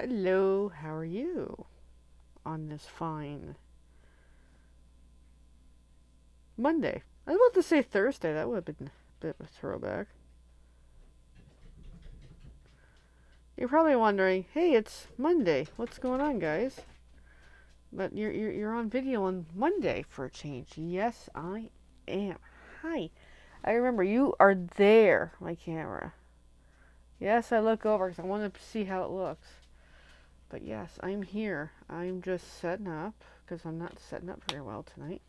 Hello, how are you on this fine Monday? I was about to say Thursday, that would have been a bit of a throwback. You're probably wondering, hey, it's Monday. What's going on, guys? But you're on video on Monday for a change. Yes, I am. Hi. I remember you are there, my camera. Yes, I look over because I want to see how it looks. But yes, I'm here. I'm just setting up because I'm not setting up very well tonight.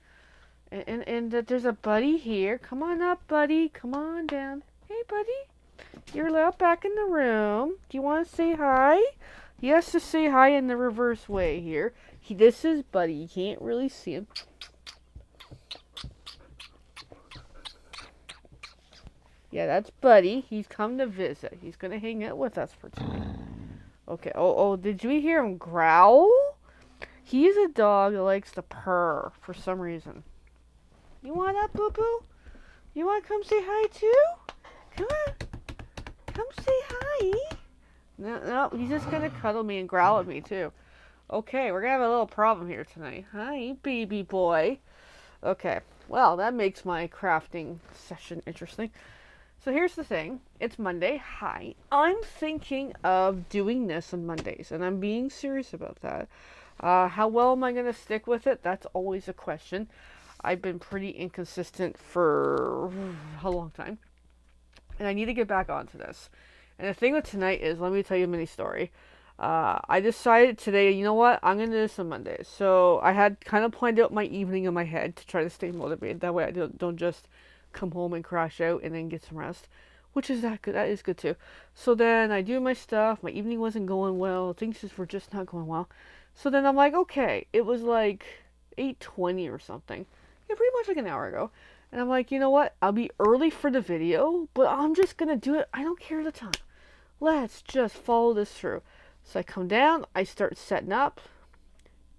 And there's a buddy here. Come on up, buddy. Come on down. Hey, buddy. You're allowed back in the room. Do you want to say hi? He has to say hi in the reverse way here. This is Buddy. You can't really see him. Yeah, that's Buddy. He's come to visit. He's going to hang out with us for tonight. Okay. Oh, did you hear him growl? He's a dog that likes to purr for some reason. You want up, Boo Boo? You want to come say hi too? Come on. Come say hi. No, he's just gonna cuddle me and growl at me too. Okay, we're gonna have a little problem here tonight. Hi, baby boy. Okay, well, that makes my crafting session interesting. So here's the thing. It's Monday. Hi. I'm thinking of doing this on Mondays, and I'm being serious about that. How well am I gonna stick with it? That's always a question. I've been pretty inconsistent for a long time, and I need to get back onto this. And the thing with tonight is, let me tell you a mini story. I decided today, you know what, I'm going to do this on Monday. So I had kind of planned out my evening in my head to try to stay motivated. That way I don't just come home and crash out and then get some rest, which is that good. That is good too. So then I do my stuff. My evening wasn't going well. Things just were just not going well. So then I'm like, okay, it was like 8:20 or something. Yeah, pretty much like an hour ago. And I'm like, you know what? I'll be early for the video, but I'm just going to do it. I don't care the time. Let's just follow this through. So I come down, I start setting up,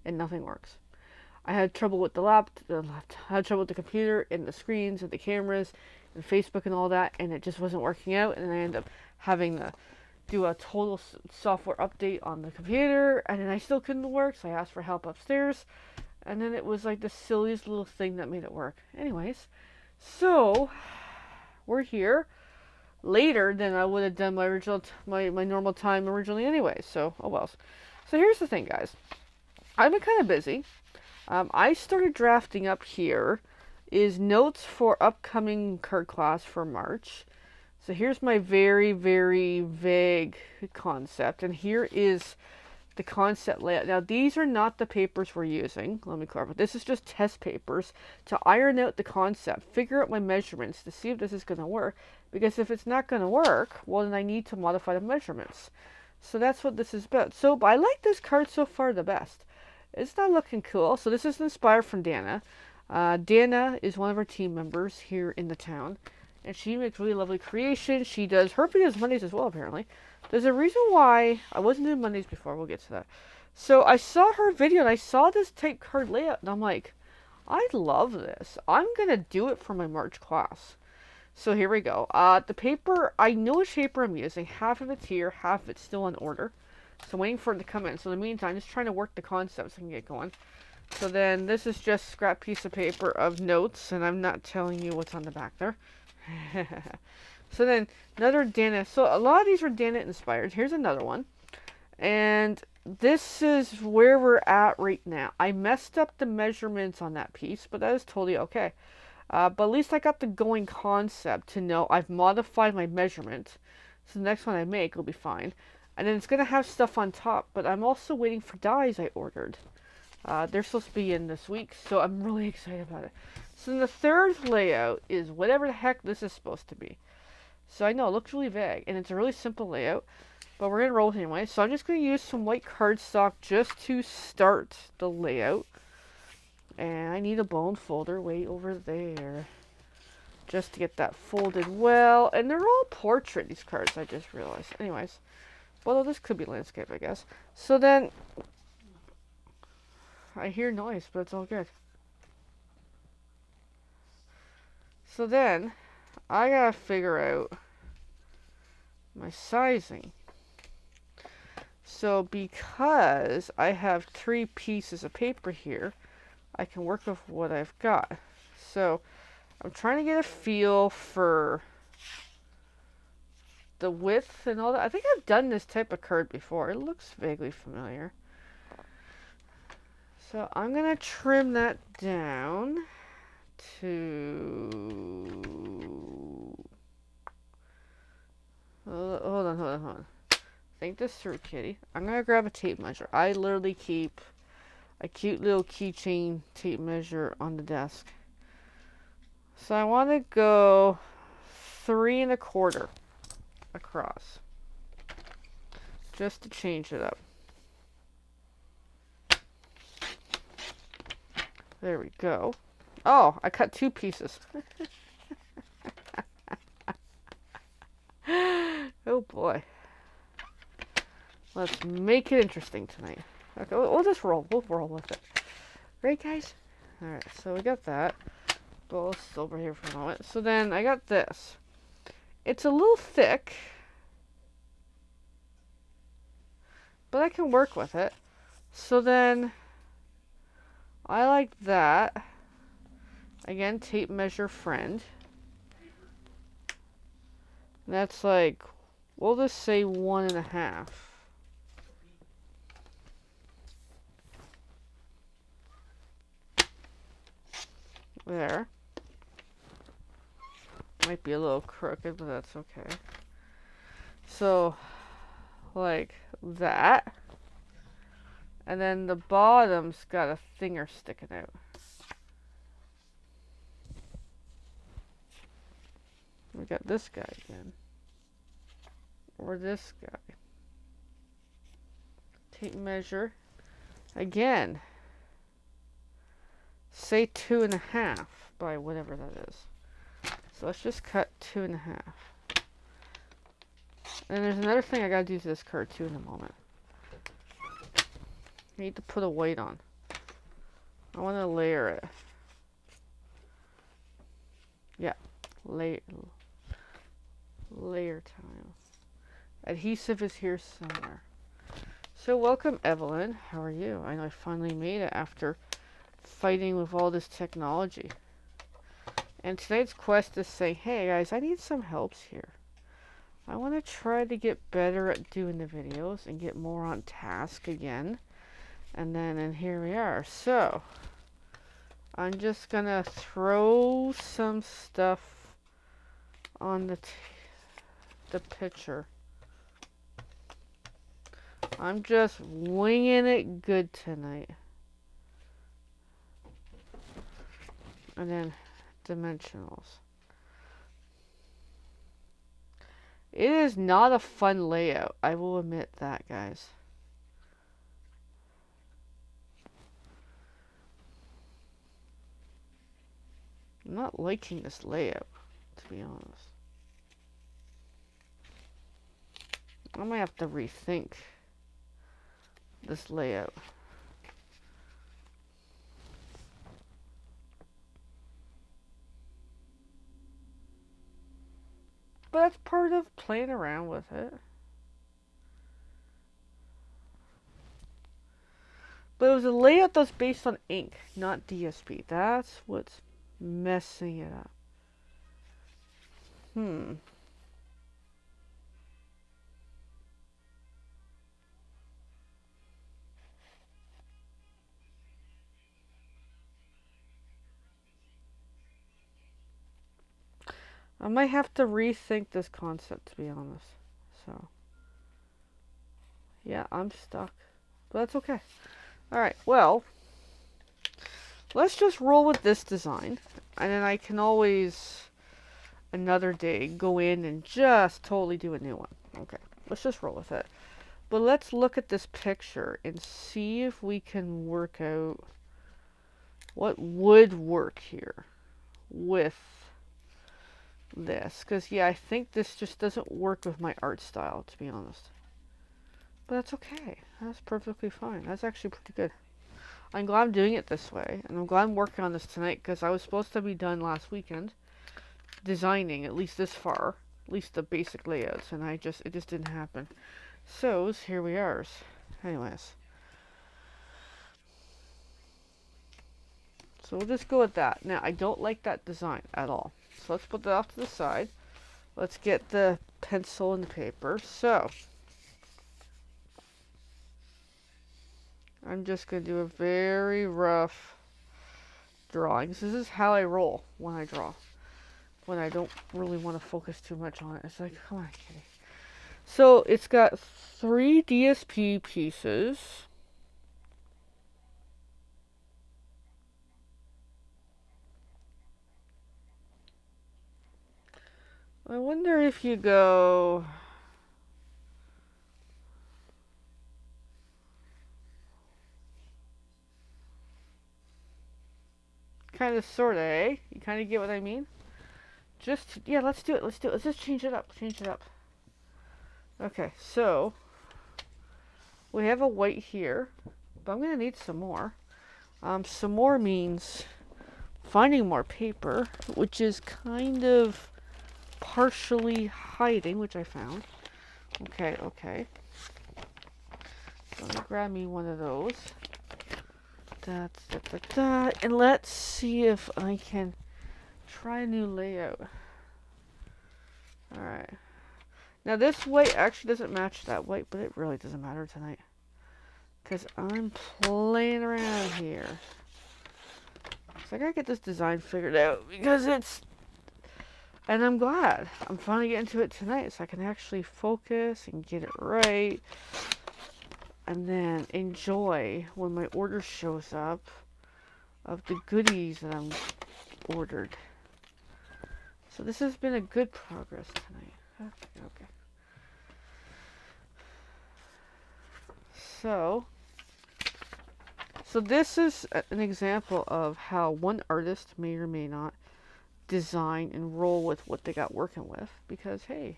and nothing works. I had trouble with I had trouble with the computer and the screens and the cameras and Facebook and all that, and it just wasn't working out. And I ended up having to do a total software update on the computer, and then I still couldn't work, so I asked for help upstairs. And then it was like the silliest little thing that made it work. Anyways, so we're here later than I would have done my original my normal time originally anyway. So oh well. So here's the thing, guys. I've been kind of busy. I started drafting up here is notes for upcoming card class for March. So here's my very vague concept, and here is the concept layout. Now these are not the papers we're using. Let me clarify. This is just test papers to iron out the concept, figure out my measurements to see if this is going to work. Because if it's not going to work, well then I need to modify the measurements. So that's what this is about. So I like this card so far the best. It's not looking cool. So this is inspired from Dana. Dana is one of our team members here in the town, and she makes really lovely creations. She does her videos Mondays as well, apparently. There's a reason why I wasn't doing Mondays before. We'll get to that. So I saw her video and I saw this type card layout, and I'm like, I love this. I'm gonna do it for my March class. So here we go. The paper, I know which paper I'm using. Half of it's here, half of it's still on order. So I'm waiting for it to come in. So in the meantime, just trying to work the concepts and get going. So then this is just a scrap piece of paper of notes, and I'm not telling you what's on the back there. So then another Dana. So a lot of these were Dana inspired. Here's another one. And this is where we're at right now. I messed up the measurements on that piece, but that is totally okay. But at least I got the going concept to know I've modified my measurement. So the next one I make will be fine. And then it's going to have stuff on top, but I'm also waiting for dies I ordered. They're supposed to be in this week, so I'm really excited about it. So then the third layout is whatever the heck this is supposed to be. So I know it looks really vague, and it's a really simple layout, but we're going to roll anyway. So I'm just going to use some white cardstock just to start the layout. And I need a bone folder way over there, just to get that folded well. And they're all portrait, these cards, I just realized. Anyways, well, this could be landscape, I guess. So then, I hear noise, but it's all good. So then, I gotta figure out my sizing. So because I have 3 pieces of paper here, I can work with what I've got. So I'm trying to get a feel for the width and all that. I think I've done this type of card before. It looks vaguely familiar. So I'm going to trim that down to... hold on. Think this through, kitty. I'm going to grab a tape measure. I literally keep a cute little keychain tape measure on the desk. So I want to go 3 1/4 across. Just to change it up. There we go. Oh, I cut 2 pieces. Oh boy. Let's make it interesting tonight. Okay, we'll just roll. We'll roll with it. Right, guys? Alright, so we got that. But we'll still over here for a moment. So then I got this. It's a little thick, but I can work with it. So then I like that. Again, tape measure friend. That's like, we'll just say 1 1/2. There. Might be a little crooked, but that's okay. So, like that. And then the bottom's got a finger sticking out. We got this guy again. Or this guy. Tape measure. Again. Say 2 1/2 by whatever that is. So let's just cut 2 1/2. And there's another thing I gotta do to this card too in a moment. I need to put a weight on. I want to layer it. Yeah, layer time. Adhesive is here somewhere. So welcome, Evelyn. How are you? I know I finally made it after fighting with all this technology. And tonight's quest is saying, hey guys, I need some helps here. I want to try to get better at doing the videos and get more on task again. And here we are. So, I'm just going to throw some stuff on the picture. I'm just winging it good tonight. And then dimensionals. It is not a fun layout. I will admit that, guys. I'm not liking this layout, to be honest. I might have to rethink this layout. But that's part of playing around with it. But it was a layout that's based on ink, not DSP. That's what's messing it up. I might have to rethink this concept, to be honest. So, yeah, I'm stuck. But that's okay. Alright, well, let's just roll with this design. And then I can always, another day, go in and just totally do a new one. Okay, let's just roll with it. But let's look at this picture and see if we can work out what would work here with this. Because, yeah, I think this just doesn't work with my art style, to be honest. But that's okay. That's perfectly fine. That's actually pretty good. I'm glad I'm doing it this way. And I'm glad I'm working on this tonight, because I was supposed to be done last weekend designing, at least this far. At least the basic layouts. And it just didn't happen. So, here we are. Anyways. So we'll just go with that. Now, I don't like that design at all. So let's put that off to the side. Let's get the pencil and the paper. So, I'm just going to do a very rough drawing. This is how I roll when I draw. When I don't really want to focus too much on it. It's like, come on, kitty. So, it's got 3 DSP pieces. I wonder if you go... kind of, sort of, eh? You kind of get what I mean? Just, yeah, let's do it. Let's do it. Let's just change it up. Change it up. Okay, so we have a white here, but I'm going to need some more. Some more means finding more paper, which is kind of partially hiding, which I found. Okay, okay. So I'm going to grab me one of those. And let's see if I can try a new layout. Alright. Now this white actually doesn't match that white, but it really doesn't matter tonight. Because I'm playing around here. So I gotta get this design figured out because it's... And I'm glad. I'm finally getting to it tonight so I can actually focus and get it right. And then enjoy when my order shows up of the goodies that I'm ordered. So this has been a good progress tonight. Okay, okay. So this is an example of how one artist may or may not design and roll with what they got working with. Because, hey,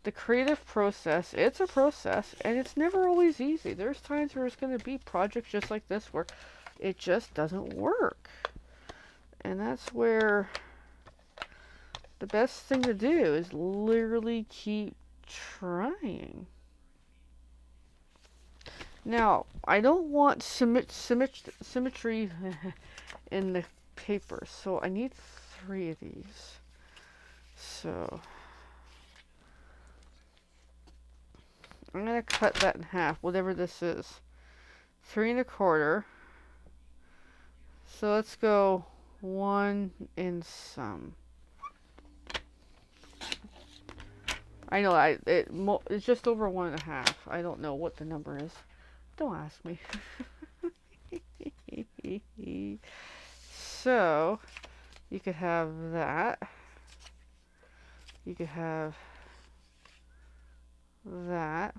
the creative process, it's a process, and it's never always easy. There's times where it's going to be projects just like this where it just doesn't work. And that's where the best thing to do is literally keep trying. Now, I don't want symmetry in the paper, so I need 3 of these. So, I'm going to cut that in half, whatever this is. 3 1/4. So let's go 1 and some. I know it's just over 1 1/2. I don't know what the number is. Don't ask me. So you could have that. You could have that.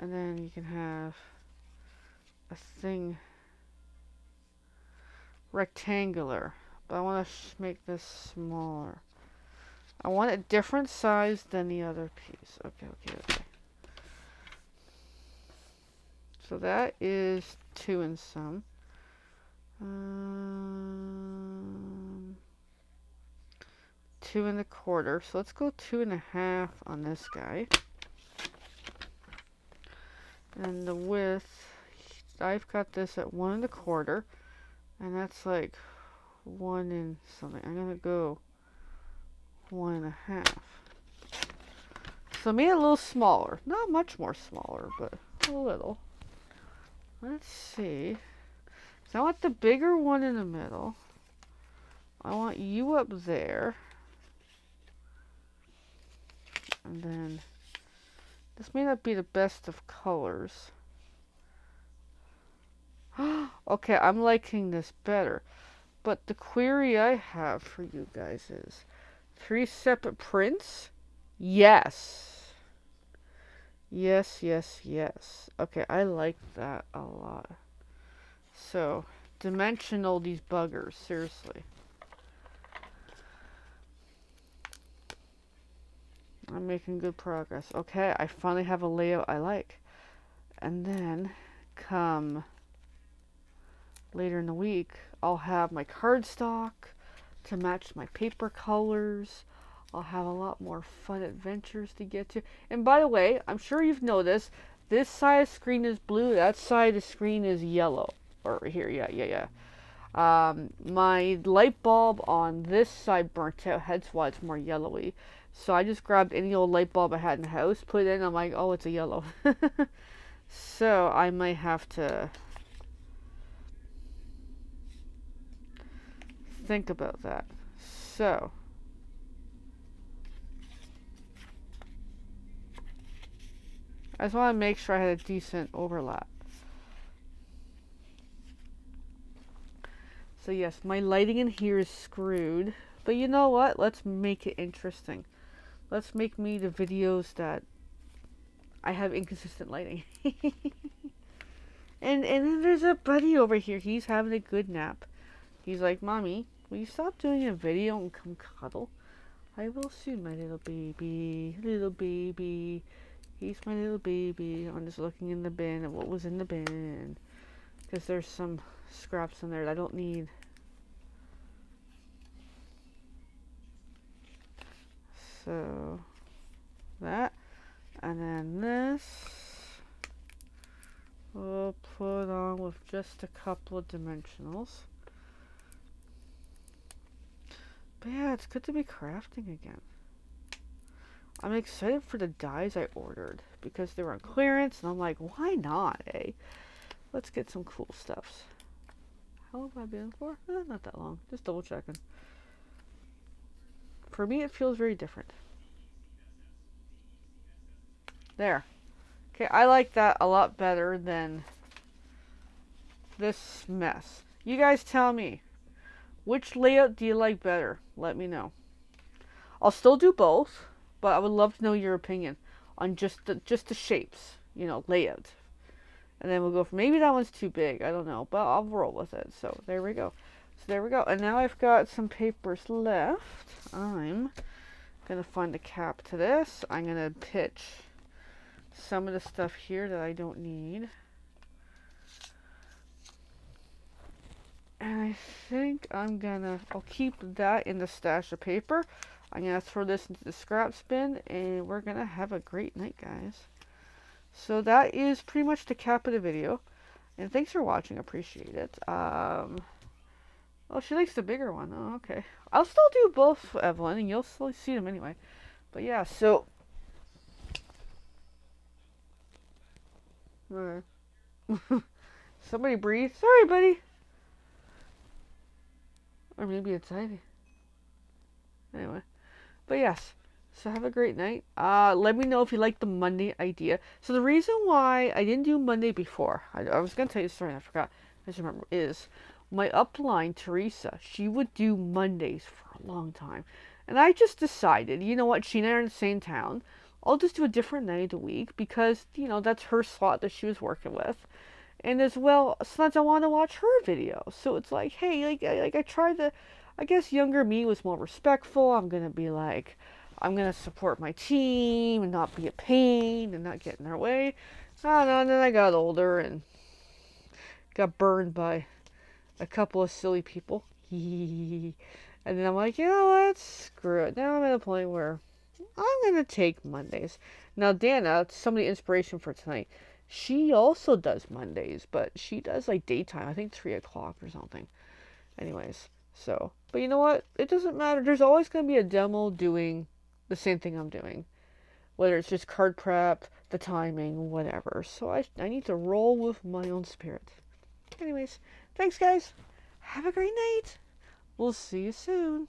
And then you can have a thing rectangular. But I want to make this smaller. I want a different size than the other piece. Okay, okay, okay. So that is 2 and some. 2 1/4. So let's go 2 1/2 on this guy. And the width, I've got this at 1 1/4. And that's like 1 and something. I'm going to go 1 1/2. So make it a little smaller. Not much more smaller, but a little. Let's see. So I want the bigger one in the middle. I want you up there. And then this may not be the best of colors. Okay, I'm liking this better. But the query I have for you guys is 3 separate prints? Yes. Yes, yes, yes. Okay, I like that a lot. So, dimensional these buggers, seriously. I'm making good progress. Okay, I finally have a layout I like. And then, come later in the week, I'll have my cardstock to match my paper colors. I'll have a lot more fun adventures to get to. And by the way, I'm sure you've noticed, this side of the screen is blue, that side of the screen is yellow. Or here, yeah. My light bulb on this side burnt out, hence why it's more yellowy. So I just grabbed any old light bulb I had in the house, put it in, I'm like, oh, it's a yellow. So I might have to think about that. So I just want to make sure I had a decent overlap. So yes, my lighting in here is screwed. But you know what? Let's make it interesting. Let's make me the videos that I have inconsistent lighting. and then there's a buddy over here. He's having a good nap. He's like, Mommy, will you stop doing a video and come cuddle? I will soon, my little baby. Little baby. He's my little baby. I'm just looking in the bin at what was in the bin. Because there's some scraps in there that I don't need. So that, and then this we'll put on with just a couple of dimensionals. But yeah, it's good to be crafting again. I'm excited for the dyes I ordered because they were on clearance, and I'm like, why not, eh? Let's get some cool stuffs. How long have I been for? Not that long. Just double checking. For me, it feels very different. There. Okay, I like that a lot better than this mess. You guys tell me. Which layout do you like better? Let me know. I'll still do both, but I would love to know your opinion on just the shapes, you know, layout. And then we'll go for, maybe that one's too big, I don't know, but I'll roll with it. So there we go. So there we go. And now I've got some papers left. I'm gonna find a cap to this. I'm gonna pitch some of the stuff here that I don't need. And I think I'll keep that in the stash of paper. I'm gonna throw this into the scraps bin, and we're gonna have a great night, guys. So that is pretty much the cap of the video. And thanks for watching, appreciate it. Oh, she likes the bigger one. Oh, okay. I'll still do both, Evelyn, and you'll still see them anyway. But yeah, so... Somebody breathe. Sorry, buddy. Or maybe it's Ivy. Anyway. But yes. So have a great night. Let me know if you like the Monday idea. So the reason why I didn't do Monday before, I was going to tell you the story and I forgot. I just remember, is my upline, Teresa, she would do Mondays for a long time. And I just decided, you know what, she and I are in the same town. I'll just do a different night a week because, you know, that's her slot that she was working with. And as well, sometimes I want to watch her videos. So it's like, hey, like I tried to, I guess younger me was more respectful. I'm going to be like, I'm going to support my team and not be a pain and not get in their way. I don't know, and then I got older and got burned by a couple of silly people. And then I'm like, you know what, screw it. Now I'm at a point where I'm going to take Mondays. Now, Dana, some of the inspiration for tonight, she also does Mondays, but she does like daytime, I think 3 o'clock or something. Anyways, so, but you know what? It doesn't matter. There's always going to be a demo doing the same thing I'm doing. Whether it's just card prep, the timing, whatever. So I need to roll with my own spirit. Anyways, thanks guys. Have a great night. We'll see you soon.